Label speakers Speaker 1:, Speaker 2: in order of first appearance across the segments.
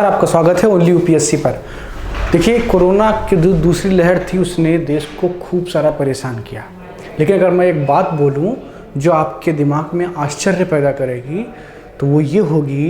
Speaker 1: आपका स्वागत है ओनली यूपीएससी पर। देखिए, कोरोना की जो दूसरी लहर थी उसने देश को खूब सारा परेशान किया। लेकिन अगर मैं एक बात बोलूं जो आपके दिमाग में आश्चर्य पैदा करेगी तो वो ये होगी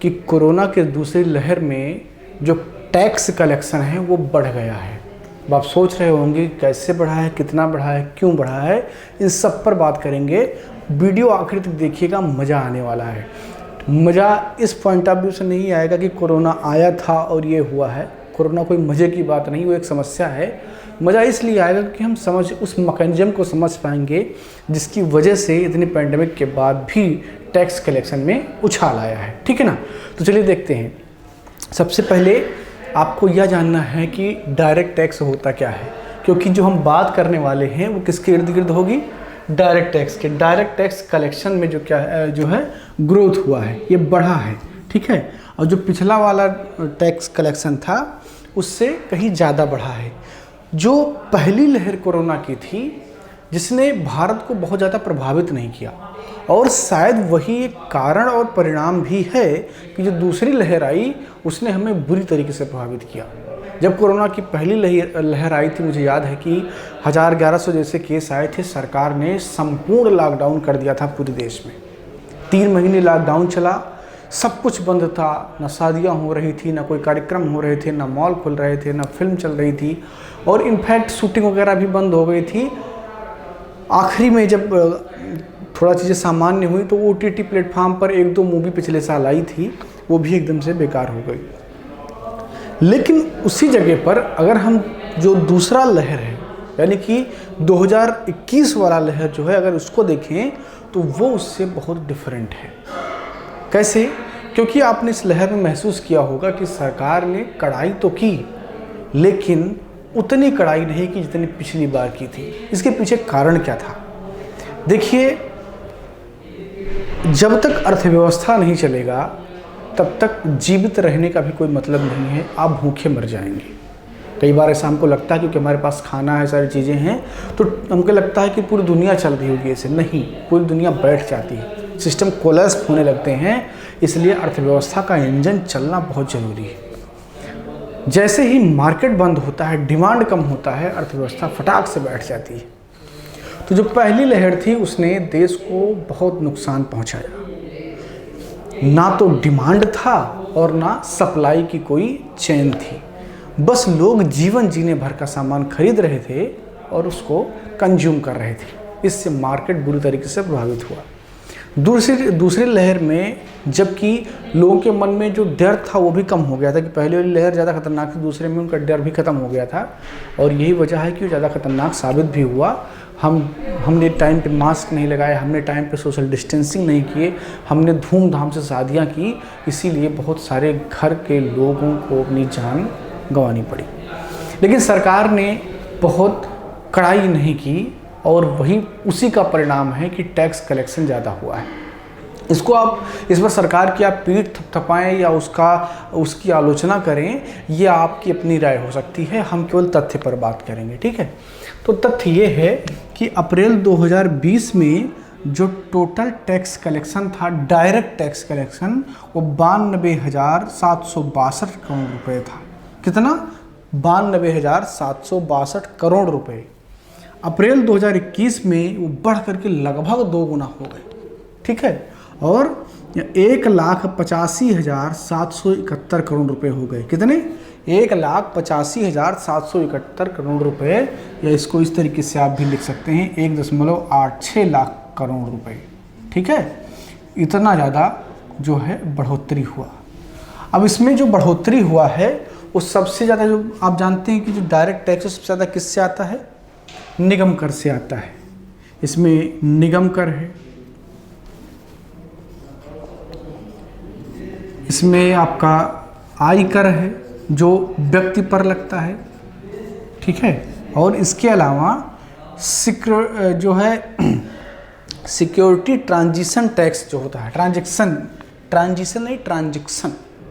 Speaker 1: कि कोरोना के दूसरी लहर में जो टैक्स कलेक्शन है वो बढ़ गया है। अब आप सोच रहे होंगे कैसे बढ़ा है, कितना बढ़ा है, क्यों बढ़ा है, इन सब पर बात करेंगे। वीडियो आखिर तक देखिएगा, मज़ा आने वाला है। मज़ा इस पॉइंट ऑफ व्यू से नहीं आएगा कि कोरोना आया था और ये हुआ है। कोरोना कोई मज़े की बात नहीं, वो एक समस्या है। मज़ा इसलिए आएगा कि हम उस मैकेनिज्म को समझ पाएंगे जिसकी वजह से इतनी पैंडेमिक के बाद भी टैक्स कलेक्शन में उछाल आया है। ठीक है ना, तो चलिए देखते हैं। सबसे पहले आपको यह जानना है कि डायरेक्ट टैक्स होता क्या है, क्योंकि जो हम बात करने वाले हैं वो किसके इर्द गिर्द होगी, डायरेक्ट टैक्स के। डायरेक्ट टैक्स कलेक्शन में जो है ग्रोथ हुआ है, ये बढ़ा है। ठीक है, और जो पिछला वाला टैक्स कलेक्शन था उससे कहीं ज़्यादा बढ़ा है। जो पहली लहर कोरोना की थी जिसने भारत को बहुत ज़्यादा प्रभावित नहीं किया, और शायद वही एक कारण और परिणाम भी है कि जो दूसरी लहर आई उसने हमें बुरी तरीके से प्रभावित किया। जब कोरोना की पहली लहर आई थी, मुझे याद है कि 1100 जैसे केस आए थे। सरकार ने संपूर्ण लॉकडाउन कर दिया था पूरे देश में। 3 महीने लॉकडाउन चला, सब कुछ बंद था। ना शादियाँ हो रही थी, ना कोई कार्यक्रम हो रहे थे, ना मॉल खुल रहे थे, ना फिल्म चल रही थी, और इनफैक्ट शूटिंग वगैरह भी बंद हो गई थी। आखिरी में जब थोड़ा चीज़ें सामान्य हुई तो OTT प्लेटफॉर्म पर 1-2 मूवी पिछले साल आई थी, वो भी एकदम से बेकार हो गई। लेकिन उसी जगह पर अगर हम जो दूसरा लहर है यानी कि 2021 वाला लहर जो है, अगर उसको देखें तो वो उससे बहुत डिफरेंट है। कैसे? क्योंकि आपने इस लहर में महसूस किया होगा कि सरकार ने कड़ाई तो की, लेकिन उतनी कड़ाई नहीं की जितनी पिछली बार की थी। इसके पीछे कारण क्या था? देखिए, जब तक अर्थव्यवस्था नहीं चलेगा तब तक जीवित रहने का भी कोई मतलब नहीं है, आप भूखे मर जाएंगे। कई बार ऐसा हमको लगता है क्योंकि हमारे पास खाना है, सारी चीज़ें हैं, तो हमको लगता है कि पूरी दुनिया चल रही होगी। ऐसे नहीं, पूरी दुनिया बैठ जाती है, सिस्टम कोलैप्स होने लगते हैं। इसलिए अर्थव्यवस्था का इंजन चलना बहुत ज़रूरी है। जैसे ही मार्केट बंद होता है, डिमांड कम होता है, अर्थव्यवस्था फटाक से बैठ जाती है। तो जो पहली लहर थी उसने देश को बहुत नुकसान पहुँचाया। ना तो डिमांड था और ना सप्लाई की कोई चेन थी। बस लोग जीवन जीने भर का सामान खरीद रहे थे और उसको कंज्यूम कर रहे थे। इससे मार्केट बुरी तरीके से प्रभावित हुआ। दूसरी लहर में जबकि लोगों के मन में जो डर था वो भी कम हो गया था कि पहले वाली लहर ज़्यादा खतरनाक थी, दूसरे में उनका डर भी खत्म हो गया था। और यही वजह है कि वो ज़्यादा खतरनाक साबित भी हुआ। हमने टाइम पे मास्क नहीं लगाए, हमने टाइम पे सोशल डिस्टेंसिंग नहीं किए, हमने धूमधाम से शादियाँ की, इसीलिए बहुत सारे घर के लोगों को अपनी जान गंवानी पड़ी। लेकिन सरकार ने बहुत कड़ाई नहीं की और वही उसी का परिणाम है कि टैक्स कलेक्शन ज़्यादा हुआ है। इसको आप इस पर सरकार की आप पीठ थपथपाएं या उसकी आलोचना करें, ये आपकी अपनी राय हो सकती है। हम केवल तथ्य पर बात करेंगे। ठीक है, तो तथ्य ये है कि अप्रैल 2020 में जो टोटल टैक्स कलेक्शन था, डायरेक्ट टैक्स कलेक्शन, वो 92,762 करोड़ रुपए था। कितना? 92,762 करोड़ रुपए। अप्रैल 2021 में वो बढ़ करके लगभग 2 गुना हो गए। ठीक है, और 1,85,771 करोड़ रुपए हो गए। कितने? 1,85,771 करोड़ रुपए, या इसको इस तरीके से आप भी लिख सकते हैं 1.86 लाख करोड़ रुपए। ठीक है, इतना ज़्यादा जो है बढ़ोतरी हुआ। अब इसमें जो बढ़ोतरी हुआ है वो सबसे ज़्यादा, जो आप जानते हैं कि जो डायरेक्ट टैक्स सबसे ज़्यादा किससे आता है? निगम कर से आता है। इसमें निगम कर है, इसमें आपका आय कर है जो व्यक्ति पर लगता है। ठीक है, और इसके अलावा सिक्योरिटी ट्रांजिशन टैक्स जो होता है, ट्रांजैक्शन,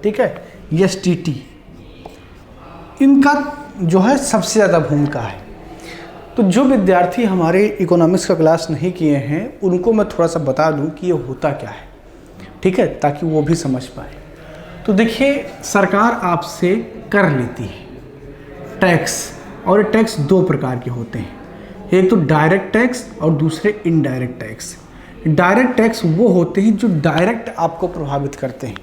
Speaker 1: ठीक है, STT, इनका जो है सबसे ज़्यादा भूमिका है। तो जो विद्यार्थी हमारे इकोनॉमिक्स का क्लास नहीं किए हैं उनको मैं थोड़ा सा बता दूं कि ये होता क्या है, ठीक है, ताकि वो भी समझ पाए। तो देखिए सरकार आपसे कर लेती है टैक्स, और ये टैक्स दो प्रकार के होते हैं, एक तो डायरेक्ट टैक्स और दूसरे इनडायरेक्ट टैक्स। डायरेक्ट टैक्स वो होते हैं जो डायरेक्ट आपको प्रभावित करते हैं,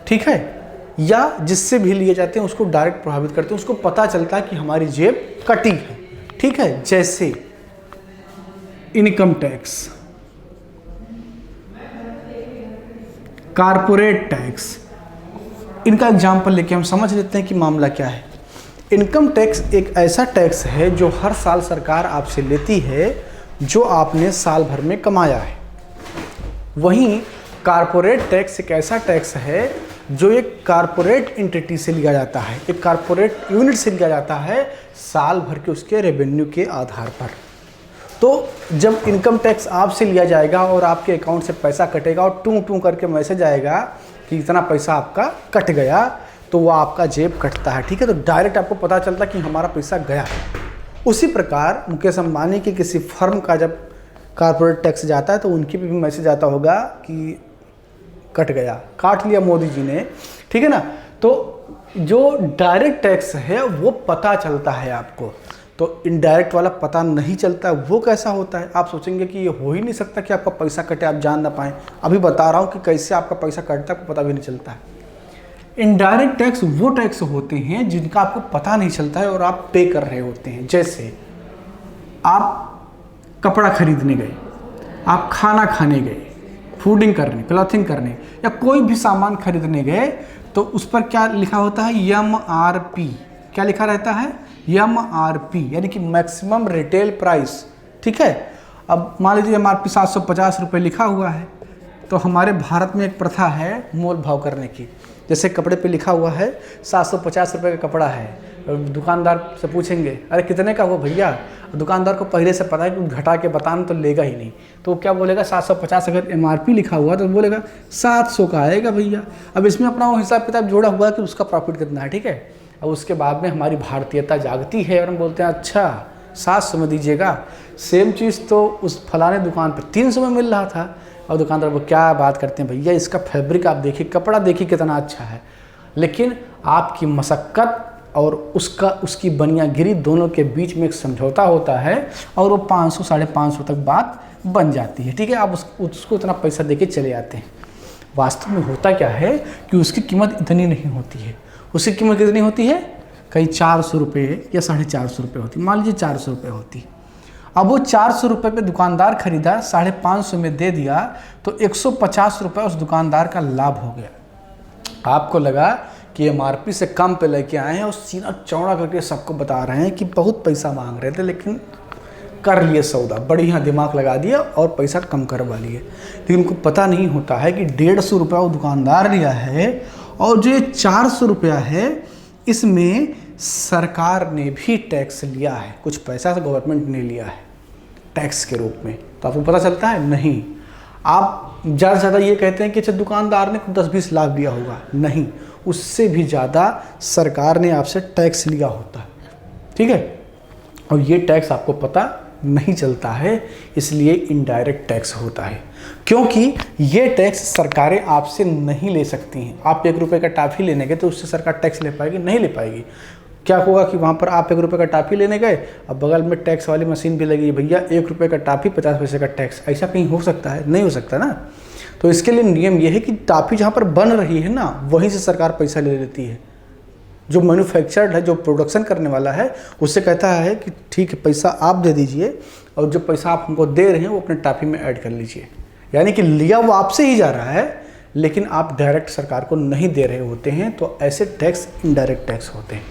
Speaker 1: ठीक है, या जिससे भी लिए जाते हैं उसको डायरेक्ट प्रभावित करते हैं, उसको पता चलता है कि हमारी जेब कटी है, ठीक है। जैसे इनकम टैक्स, कारपोरेट टैक्स, इनका एग्जाम्पल लेके हम समझ लेते हैं कि मामला क्या है। इनकम टैक्स एक ऐसा टैक्स है जो हर साल सरकार आपसे लेती है जो आपने साल भर में कमाया है। वहीं कारपोरेट टैक्स एक ऐसा टैक्स है जो एक कारपोरेट एंटिटी से लिया जाता है, एक कारपोरेट यूनिट से लिया जाता है साल भर के उसके रेवेन्यू के आधार पर। तो जब इनकम टैक्स आपसे लिया जाएगा और आपके अकाउंट से पैसा कटेगा और टूं टूं करके मैसेज आएगा कि इतना पैसा आपका कट गया, तो वो आपका जेब कटता है, ठीक है। तो डायरेक्ट आपको पता चलता कि हमारा पैसा गया है। उसी प्रकार मुकेश अंबानी के किसी फर्म का जब कारपोरेट टैक्स जाता है तो उनकी भी मैसेज आता होगा कि कट गया, काट लिया मोदी जी ने, ठीक है ना। तो जो डायरेक्ट टैक्स है वो पता चलता है आपको, तो इनडायरेक्ट वाला पता नहीं चलता। वो कैसा होता है, आप सोचेंगे कि ये हो ही नहीं सकता कि आपका पैसा कटे आप जान ना पाएँ। अभी बता रहा हूँ कि कैसे आपका पैसा कटता है, आपको पता भी नहीं चलता है। इनडायरेक्ट टैक्स वो टैक्स होते हैं जिनका आपको पता नहीं चलता है और आप पे कर रहे होते हैं। जैसे आप कपड़ा खरीदने गए, आप खाना खाने गए, फूडिंग करने, क्लॉथिंग करने, या कोई भी सामान खरीदने गए, तो उस पर क्या लिखा होता है, MRP। क्या लिखा रहता है, MRP, यानी कि मैक्सिमम रिटेल प्राइस, ठीक है। अब मान लीजिए MRP 750 रुपये लिखा हुआ है, तो हमारे भारत में एक प्रथा है मोल भाव करने की। जैसे कपड़े पे लिखा हुआ है 750 रुपये का कपड़ा है, दुकानदार से पूछेंगे अरे कितने का हुआ भैया, दुकानदार को पहले से पता है कि घटा के बताना तो लेगा ही नहीं, तो क्या बोलेगा 750। अगर MRP लिखा हुआ तो बोलेगा 700 का आएगा भैया। अब इसमें अपना वो हिसाब किताब जोड़ा हुआ है कि उसका प्रॉफिट कितना है, ठीक है। अब उसके बाद में हमारी भारतीयता जागती है और हम बोलते हैं अच्छा 700 में दीजिएगा। सेम चीज़ तो उस फलाने दुकान पर 300 में मिल रहा था, और दुकानदार वो क्या बात करते हैं भैया, इसका फैब्रिक आप देखिए, कपड़ा देखिए कितना अच्छा है। लेकिन आपकी मशक्क़त और उसकी बनियागिरी दोनों के बीच में एक समझौता होता है और वो 500 550 तक बात बन जाती है, ठीक है। आप उसको इतना पैसा देके चले आते हैं। वास्तव में होता क्या है कि उसकी कीमत इतनी नहीं होती है। उसकी कीमत कितनी होती है, कहीं 400 रुपये या 450 रुपये होती, मान लीजिए 400 रुपये होती। अब वो 400 रुपये पे दुकानदार खरीदा, 550 में दे दिया, तो 150 रुपये उस दुकानदार का लाभ हो गया। आपको लगा कि MRP से कम पे लेके आए हैं और सीना चौड़ा करके सबको बता रहे हैं कि बहुत पैसा मांग रहे थे, लेकिन कर लिए सौदा, बढ़िया दिमाग लगा दिया और पैसा कम करवा लिए। लेकिन उनको पता नहीं होता है कि 150 रुपया वो दुकानदार लिया है, और जो 400 रुपया है इसमें सरकार ने भी टैक्स लिया है, कुछ पैसा तो गवर्नमेंट ने लिया है टैक्स के रूप में। तो आपको पता चलता है नहीं। आप ज़्यादा से ज़्यादा ये कहते हैं कि अच्छा दुकानदार ने 10-20 लाख दिया होगा, नहीं, उससे भी ज़्यादा सरकार ने आपसे टैक्स लिया होता है, ठीक है। और ये टैक्स आपको पता नहीं चलता है, इसलिए इनडायरेक्ट टैक्स होता है। क्योंकि ये टैक्स सरकारें आपसे नहीं ले सकती हैं। आप 1 रुपये का टॉफ़ी लेने गए तो उससे सरकार टैक्स ले पाएगी, नहीं ले पाएगी। क्या होगा कि वहाँ पर आप 1 रुपये का टॉफ़ी लेने गए, अब बगल में टैक्स वाली मशीन भी लगी, भैया 1 रुपये का टॉफ़ी 50 पैसे का टैक्स, ऐसा कहीं हो सकता है? नहीं हो सकता ना। तो इसके लिए नियम ये है कि टॉफ़ी जहाँ पर बन रही है ना, वहीं से सरकार पैसा ले लेती है। जो मैन्युफैक्चर्ड है, जो प्रोडक्शन करने वाला है, उससे कहता है कि ठीक है पैसा आप दे दीजिए, और जो पैसा आप हमको दे रहे हैं वो अपने टॉफ़ी में ऐड कर लीजिए। यानी कि लिया वो आपसे ही जा रहा है, लेकिन आप डायरेक्ट सरकार को नहीं दे रहे होते हैं। तो ऐसे टैक्स इनडायरेक्ट टैक्स होते हैं,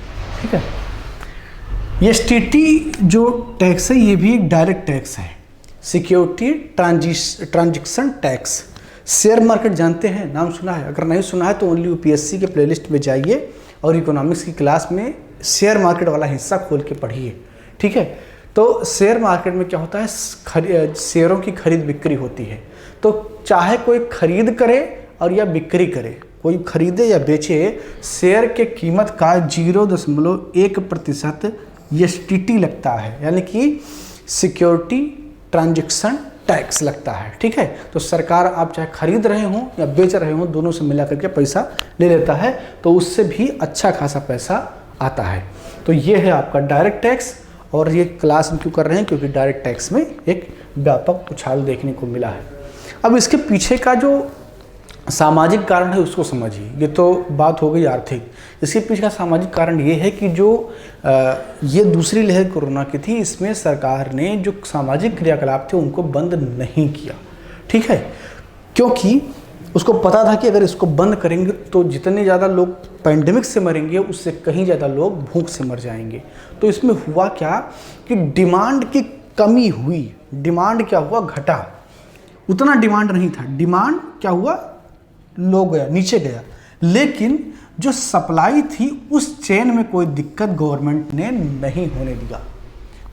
Speaker 1: ठीक है। ये STT जो टैक्स है ये भी एक डायरेक्ट टैक्स है, security transaction tax. Share market जानते हैं, नाम सुना है? अगर नहीं सुना है तो ओनली UPSC के प्लेलिस्ट में जाइए और इकोनॉमिक्स की क्लास में शेयर मार्केट वाला हिस्सा खोल के पढ़िए, ठीक है। तो शेयर मार्केट में क्या होता है, शेयरों की खरीद बिक्री होती है। तो चाहे कोई खरीद करे और या बिक्री करे, कोई खरीदे या बेचे, शेयर के कीमत का 0.1% STT लगता है, यानी कि सिक्योरिटी ट्रांजैक्शन टैक्स लगता है, ठीक है। तो सरकार आप चाहे खरीद रहे हों या बेच रहे हों, दोनों से मिला करके पैसा ले लेता है, तो उससे भी अच्छा खासा पैसा आता है। तो ये है आपका डायरेक्ट टैक्स, और ये क्लास हम क्यों कर रहे हैं, क्योंकि डायरेक्ट टैक्स में एक व्यापक उछाल देखने को मिला है। अब इसके पीछे का जो सामाजिक कारण है उसको समझिए। ये तो बात हो गई आर्थिक, इसके पीछे का सामाजिक कारण ये है कि जो ये दूसरी लहर कोरोना की थी, इसमें सरकार ने जो सामाजिक क्रियाकलाप थे उनको बंद नहीं किया, ठीक है, क्योंकि उसको पता था कि अगर इसको बंद करेंगे तो जितने ज़्यादा लोग पैंडेमिक से मरेंगे उससे कहीं ज़्यादा लोग भूख से मर जाएंगे। तो इसमें हुआ क्या कि डिमांड की कमी हुई। डिमांड क्या हुआ, घटा, उतना डिमांड नहीं था, डिमांड क्या हुआ, लो गया, नीचे गया। लेकिन जो सप्लाई थी उस चेन में कोई दिक्कत गवर्नमेंट ने नहीं होने दिया।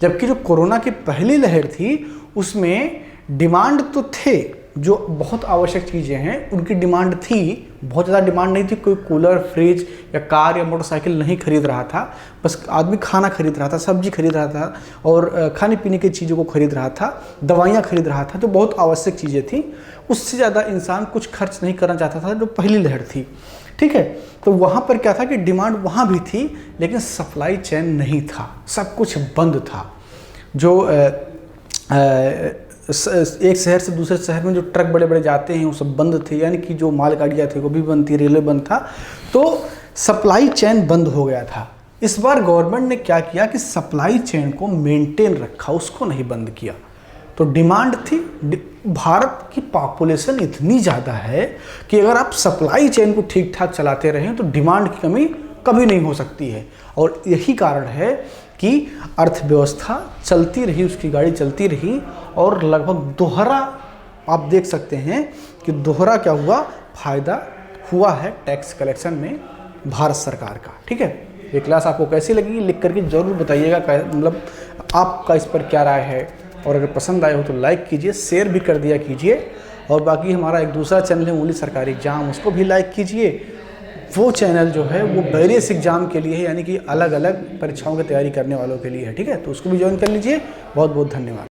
Speaker 1: जबकि जो कोरोना की पहली लहर थी उसमें डिमांड तो थे, जो बहुत आवश्यक चीज़ें हैं उनकी डिमांड थी, बहुत ज़्यादा डिमांड नहीं थी। कोई कूलर, फ्रिज या कार या मोटरसाइकिल नहीं खरीद रहा था, बस आदमी खाना खरीद रहा था, सब्जी खरीद रहा था और खाने पीने की चीज़ों को खरीद रहा था, दवाइयाँ खरीद रहा था, जो बहुत आवश्यक चीज़ें थी। उससे ज़्यादा इंसान कुछ खर्च नहीं करना चाहता था, जो पहली लहर थी, ठीक है। तो वहाँ पर क्या था कि डिमांड वहाँ भी थी लेकिन सप्लाई चेन नहीं था, सब कुछ बंद था। जो एक शहर से दूसरे शहर में जो ट्रक बड़े बड़े जाते हैं वो सब बंद थे, यानी कि जो मालगाड़ियाँ थी वो भी बंद थी, रेलवे बंद था, तो सप्लाई चेन बंद हो गया था। इस बार गवर्नमेंट ने क्या किया कि सप्लाई चेन को मेंटेन रखा, उसको नहीं बंद किया। तो डिमांड थी, भारत की पॉपुलेशन इतनी ज़्यादा है कि अगर आप सप्लाई चेन को ठीक ठाक चलाते रहें तो डिमांड की कमी कभी नहीं हो सकती है। और यही कारण है कि अर्थव्यवस्था चलती रही, उसकी गाड़ी चलती रही, और लगभग दोहरा आप देख सकते हैं कि दोहरा क्या हुआ, फायदा हुआ है टैक्स कलेक्शन में भारत सरकार का, ठीक है। ये क्लास आपको कैसी लगी लिख करके ज़रूर बताइएगा, मतलब आपका इस पर क्या राय है। और अगर पसंद आए हो तो लाइक कीजिए, शेयर भी कर दिया कीजिए। और बाकी हमारा एक दूसरा चैनल है ओनली सरकारी एग्जाम, उसको भी लाइक कीजिए। वो चैनल जो है वो वेरियस एग्जाम के लिए है, यानी कि अलग अलग परीक्षाओं की तैयारी करने वालों के लिए है, ठीक है। तो उसको भी ज्वाइन कर लीजिए। बहुत बहुत धन्यवाद।